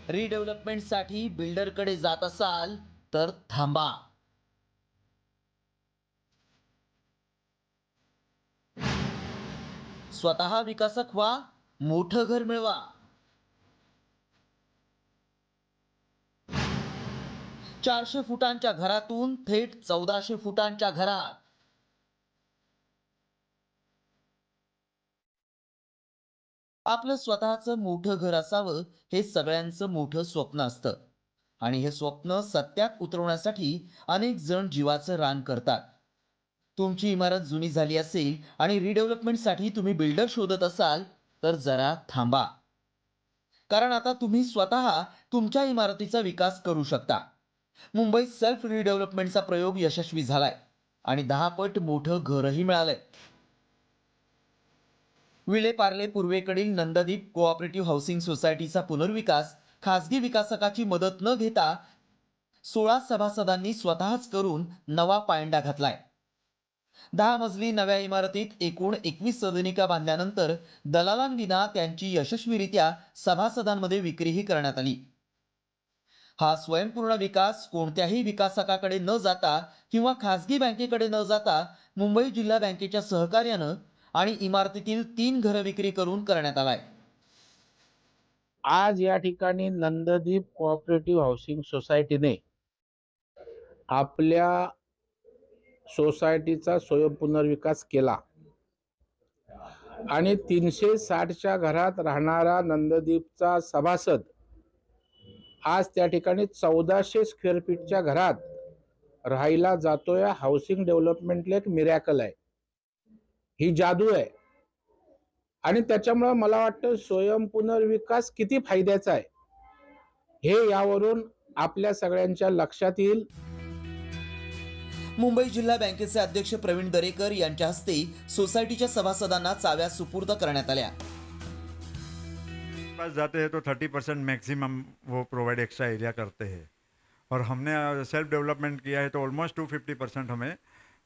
रिडेव्हलपमेंटसाठी बिल्डरकडे जात असाल तर थांबा. स्वतः विकासक व्हा, मोठं घर मिळवा. 400 फुटांच्या घरातून थेट 1400 फुटांच्या घरात. आपलं स्वतःचं मोठं घर असावं हे सगळ्यांचं मोठं स्वप्न असतं आणि हे स्वप्न सत्यात उतरवण्यासाठी अनेक जण जीवाचं रान करतात. तुमची इमारत जुनी झाली असेल आणि रिडेव्हलपमेंटसाठी तुम्ही बिल्डर शोधत असाल तर जरा थांबा. कारण आता तुम्ही स्वतः तुमच्या इमारतीचा विकास करू शकता. मुंबईत सेल्फ रिडेव्हलपमेंटचा प्रयोग यशस्वी झालाय आणि 10 पट मोठं घरही मिळालंय. विलेपार्ले पूर्वेकडील नंददीप कोऑपरेटिव्ह हाऊसिंग सोसायटीचा पुनर्विकास खासगी विकासकाची मदत न घेता 16 सभासदांनी स्वतःच करून नवा पायंडा घातलाय. 10 मजली नव्या इमारतीत एकूण 21 सदनिका बांधल्यानंतर दलालांविना त्यांची यशस्वीरित्या सभासदांमध्ये विक्रीही करण्यात आली. हा स्वयंपूर्ण विकास कोणत्याही विकासकाकडे न जाता किंवा खासगी बँकेकडे न जाता मुंबई जिल्हा बँकेच्या सहकार्यानं आणि इमारतीतील 3 घरं विक्री करून करण्यात आलाय. आज या ठिकाणी नंददीप कोऑपरेटिव्ह हाऊसिंग सोसायटीने आपल्या सोसायटीचा स्वयंपुनर्विकास केला आणि 360च्या घरात राहणारा नंददीपचा सभासद आज त्या ठिकाणी 1400 स्क्वेअर फीटच्या घरात राहायला जातोय. हाऊसिंग डेव्हलपमेंटला एक मिरॅकल आहे, ही जादू आहे. आणि त्याच्यामुळे मला वाटतं स्वयंपुनर्विकास किती फायद्याचा आहे हे यावरून आपल्या सगळ्यांच्या लक्षात येईल. मुंबई जिल्हा बँकेचे अध्यक्ष प्रवीण दरेकर यांच्या हस्ते सोसायटीच्या सभासदांना चाव्या सुपूर्द करण्यात आल्या. पास जाते हैं तो 30% मैक्सिमम वो प्रोवाइड एक्स्ट्रा एरिया करते हैं और हमने सेल्फ डेवलपमेंट किया है तो ऑलमोस्ट 250% हमें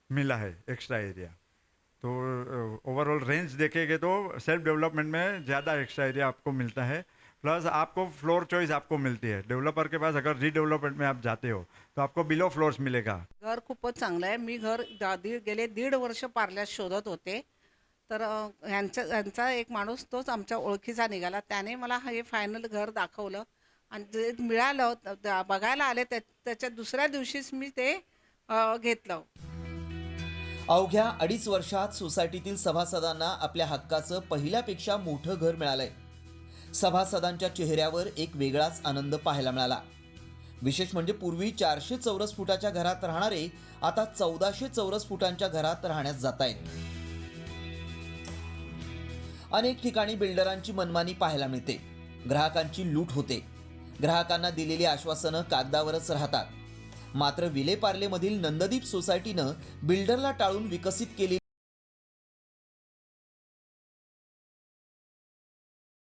मिला है एक्स्ट्रा एरिया. तो ओवरऑल रेंज देखेंगे तो सेल्फ डेवलपमेंट में ज़्यादा एक्स्ट्रा एरिया आपको मिलता है, प्लस आपको फ्लोर चॉइस आपको मिलती है. डेवलपर के पास अगर रीडेवलपमेंट में आप जाते हो तो आपको बिलो फ्लोर्स मिलेगा. घर खूपच चांगलं आहे. मी घर गेले 1.5 वर्ष पार्ल्यात शोधत होते, तर ह्यांचा एक माणूस तोच आमच्या ओळखीचा निघाला. त्याने मला हे फायनल घर दाखवलं आणि जे मिळालं बघायला आले त्याच्या दुसऱ्या दिवशीच मी ते घेतलं. अवघ्या 2.5 वर्षात सोसायटीतील सभासदांना आपल्या हक्काचं पहिल्यापेक्षा मोठं घर मिळालंय. सभासदांच्या चेहऱ्यावर एक वेगळाच आनंद पाहायला मिळाला. विशेष म्हणजे पूर्वी 400 चौरस फुटाच्या घरात राहणारे आता 1400 चौरस फुटांच्या घरात राहण्यास जात आहेत. अनेक ठिकाणी बिल्डरांची मनमानी पाहायला मिळते. ग्राहकांची लूट होते. ग्राहकांना दिलेली आश्वासनं कागदावरच राहतात. मात्र विलेपार्लेमधील नंददीप सोसायटीनं बिल्डरला टाळून विकसित केलेली